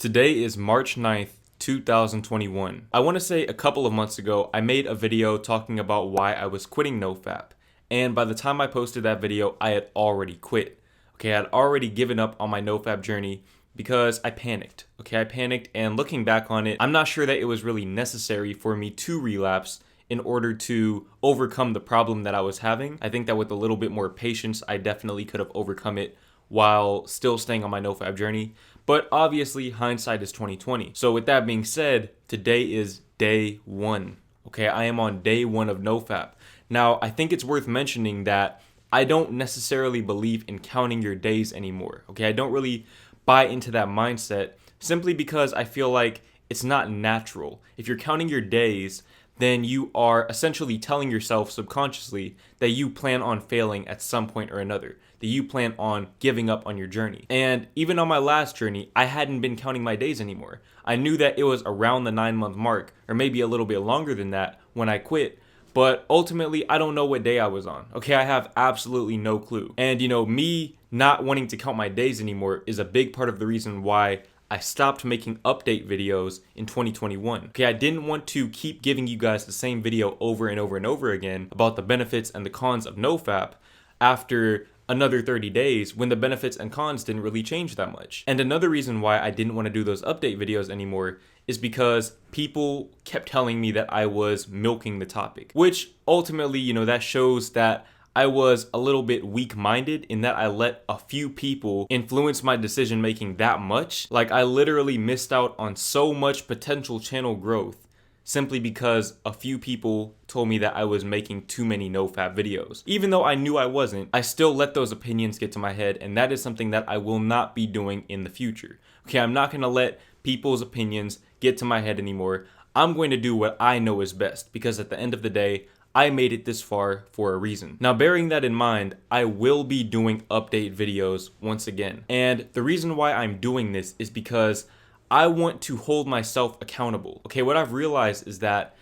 Today is March 9th, 2021. I want to say a couple of months ago, I made a video talking about why I was quitting NoFap. And by the time I posted that video, I had already quit. I had already given up on my NoFap journey because I panicked. I panicked, and looking back on it, I'm not sure that it was really necessary for me to relapse in order to overcome the problem that I was having. I think that with a little bit more patience, I definitely could have overcome it while still staying on my NoFap journey. But obviously, hindsight is 2020. So with that being said, today is day one. I am on day one of NoFap. Now, I think it's worth mentioning that I don't necessarily believe in counting your days anymore. I don't really buy into that mindset simply because I feel like it's not natural. If you're counting your days, then you are essentially telling yourself subconsciously that you plan on failing at some point or another, that you plan on giving up on your journey. And even on my last journey, I hadn't been counting my days anymore. I knew that it was around the 9-month mark, or maybe a little bit longer than that when I quit. But ultimately, I don't know what day I was on. I have absolutely no clue. And me not wanting to count my days anymore is a big part of the reason why I stopped making update videos in 2021. I didn't want to keep giving you guys the same video over and over and over again about the benefits and the cons of NoFap after another 30 days when the benefits and cons didn't really change that much. And another reason why I didn't want to do those update videos anymore is because people kept telling me that I was milking the topic, which ultimately, that shows that I was a little bit weak-minded in that I let a few people influence my decision-making that much. Like, I literally missed out on so much potential channel growth simply because a few people told me that I was making too many NoFap videos. Even though I knew I wasn't, I still let those opinions get to my head, and that is something that I will not be doing in the future. I'm not going to let people's opinions get to my head anymore. I'm going to do what I know is best, because at the end of the day, I made it this far for a reason. Now, bearing that in mind, I will be doing update videos once again. And the reason why I'm doing this is because I want to hold myself accountable. What I've realized is that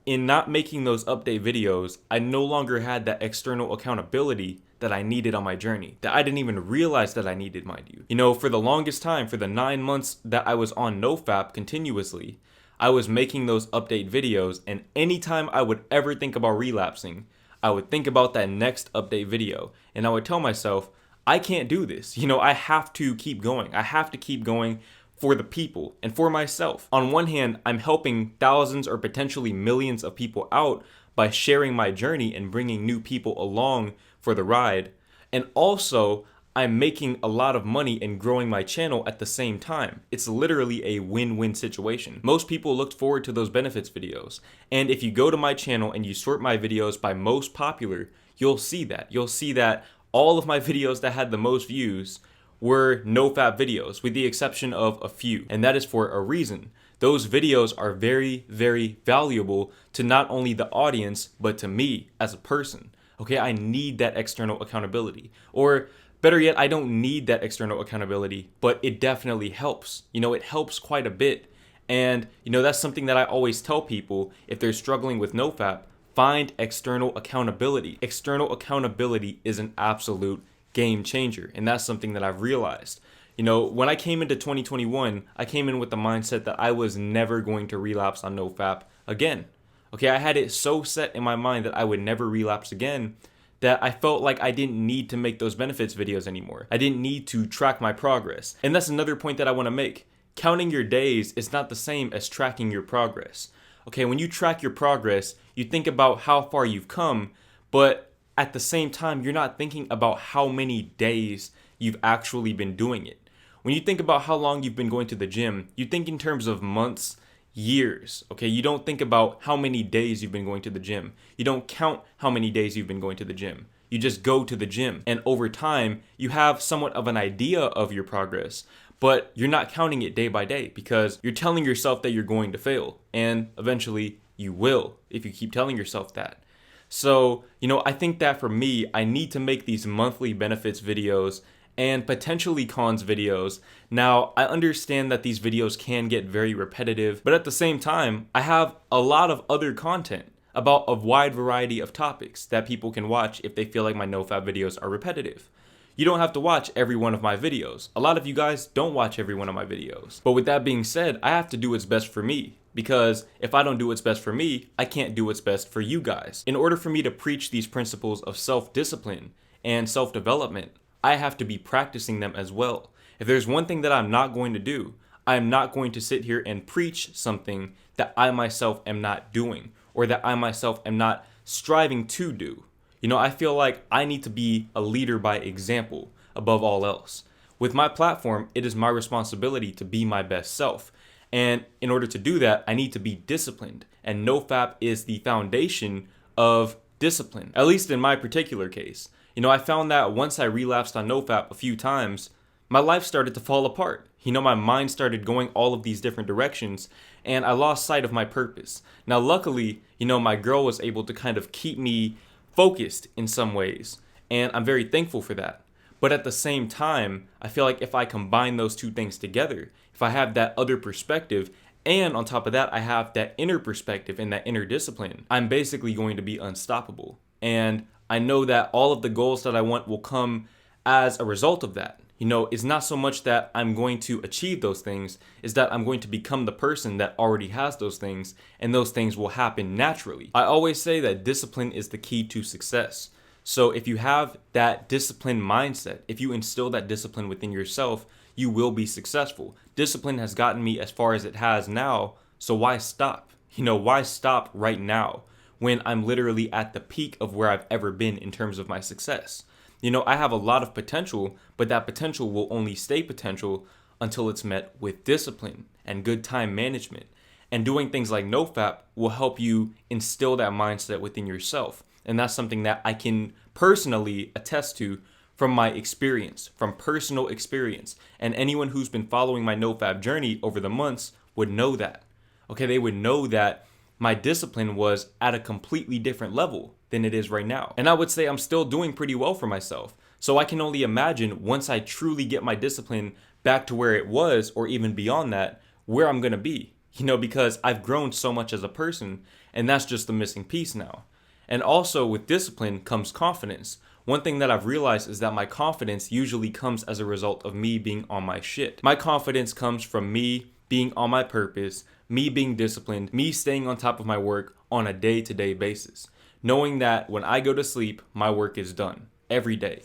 in not making those update videos, I no longer had that external accountability that I needed on my journey, that I didn't even realize that I needed, mind you. For the longest time, for the 9 months that I was on NoFap continuously, I was making those update videos, and anytime I would ever think about relapsing, I would think about that next update video, and I would tell myself, I can't do this. I have to keep going. I have to keep going for the people and for myself. On one hand, I'm helping thousands or potentially millions of people out by sharing my journey and bringing new people along for the ride. And also, I'm making a lot of money and growing my channel at the same time. It's literally a win-win situation. Most people looked forward to those benefits videos. And if you go to my channel and you sort my videos by most popular, you'll see that. You'll see that all of my videos that had the most views were NoFap videos, with the exception of a few. And that is for a reason. Those videos are very, very valuable to not only the audience, but to me as a person. I need that external accountability. Or better yet, I don't need that external accountability, but it definitely helps. It helps quite a bit. And, that's something that I always tell people if they're struggling with NoFap, find external accountability. External accountability is an absolute game changer. And that's something that I've realized. When I came into 2021, I came in with the mindset that I was never going to relapse on NoFap again. I had it so set in my mind that I would never relapse again that I felt like I didn't need to make those benefits videos anymore. I didn't need to track my progress. And that's another point that I want to make. Counting your days is not the same as tracking your progress. When you track your progress, you think about how far you've come, but at the same time, you're not thinking about how many days you've actually been doing it. When you think about how long you've been going to the gym, you think in terms of months, years. You don't think about how many days you've been going to the gym. You don't count how many days you've been going to the gym. You just go to the gym. And over time, you have somewhat of an idea of your progress, but you're not counting it day by day because you're telling yourself that you're going to fail. And eventually you will if you keep telling yourself that. So, I think that for me, I need to make these monthly benefits videos and potentially cons videos. Now, I understand that these videos can get very repetitive, but at the same time, I have a lot of other content about a wide variety of topics that people can watch if they feel like my NoFap videos are repetitive. You don't have to watch every one of my videos. A lot of you guys don't watch every one of my videos. But with that being said, I have to do what's best for me. Because if I don't do what's best for me, I can't do what's best for you guys. In order for me to preach these principles of self-discipline and self-development, I have to be practicing them as well. If there's one thing that I'm not going to do, I am not going to sit here and preach something that I myself am not doing, or that I myself am not striving to do. You know, I feel like I need to be a leader by example above all else. With my platform, it is my responsibility to be my best self. And in order to do that, I need to be disciplined. And NoFap is the foundation of discipline, at least in my particular case. You know, I found that once I relapsed on NoFap a few times, my life started to fall apart. You know, my mind started going all of these different directions, and I lost sight of my purpose. Now, luckily, you know, my girl was able to kind of keep me focused in some ways, and I'm very thankful for that. But at the same time, I feel like if I combine those two things together, if I have that other perspective, and on top of that, I have that inner perspective and that inner discipline, I'm basically going to be unstoppable. And I know that all of the goals that I want will come as a result of that. You know, it's not so much that I'm going to achieve those things, it's that I'm going to become the person that already has those things, and those things will happen naturally. I always say that discipline is the key to success. So if you have that disciplined mindset, if you instill that discipline within yourself, you will be successful. Discipline has gotten me as far as it has now, so why stop? You know, why stop right now when I'm literally at the peak of where I've ever been in terms of my success? You know, I have a lot of potential, but that potential will only stay potential until it's met with discipline and good time management. And doing things like NoFap will help you instill that mindset within yourself. And that's something that I can personally attest to from my experience, from personal experience. And anyone who's been following my NoFap journey over the months would know that. Okay, they would know that my discipline was at a completely different level than it is right now. And I would say I'm still doing pretty well for myself. So I can only imagine once I truly get my discipline back to where it was, or even beyond that, where I'm gonna be. You know, because I've grown so much as a person, and that's just the missing piece now. And also with discipline comes confidence. One thing that I've realized is that my confidence usually comes as a result of me being on my shit. My confidence comes from me being on my purpose, me being disciplined, me staying on top of my work on a day-to-day basis. Knowing that when I go to sleep, my work is done every day.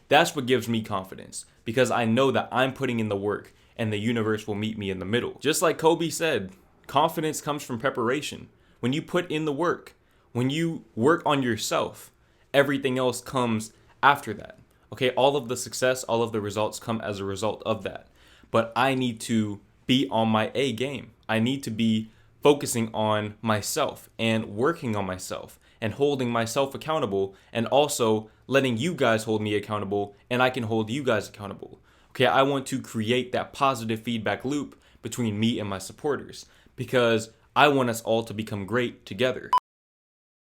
That's what gives me confidence, because I know that I'm putting in the work and the universe will meet me in the middle. Just like Kobe said, confidence comes from preparation. When you put in the work, when you work on yourself, everything else comes after that. Okay, all of the success, all of the results come as a result of that. But I need to be on my A game. I need to be focusing on myself and working on myself and holding myself accountable, and also letting you guys hold me accountable, and I can hold you guys accountable. Okay, I want to create that positive feedback loop between me and my supporters, because I want us all to become great together.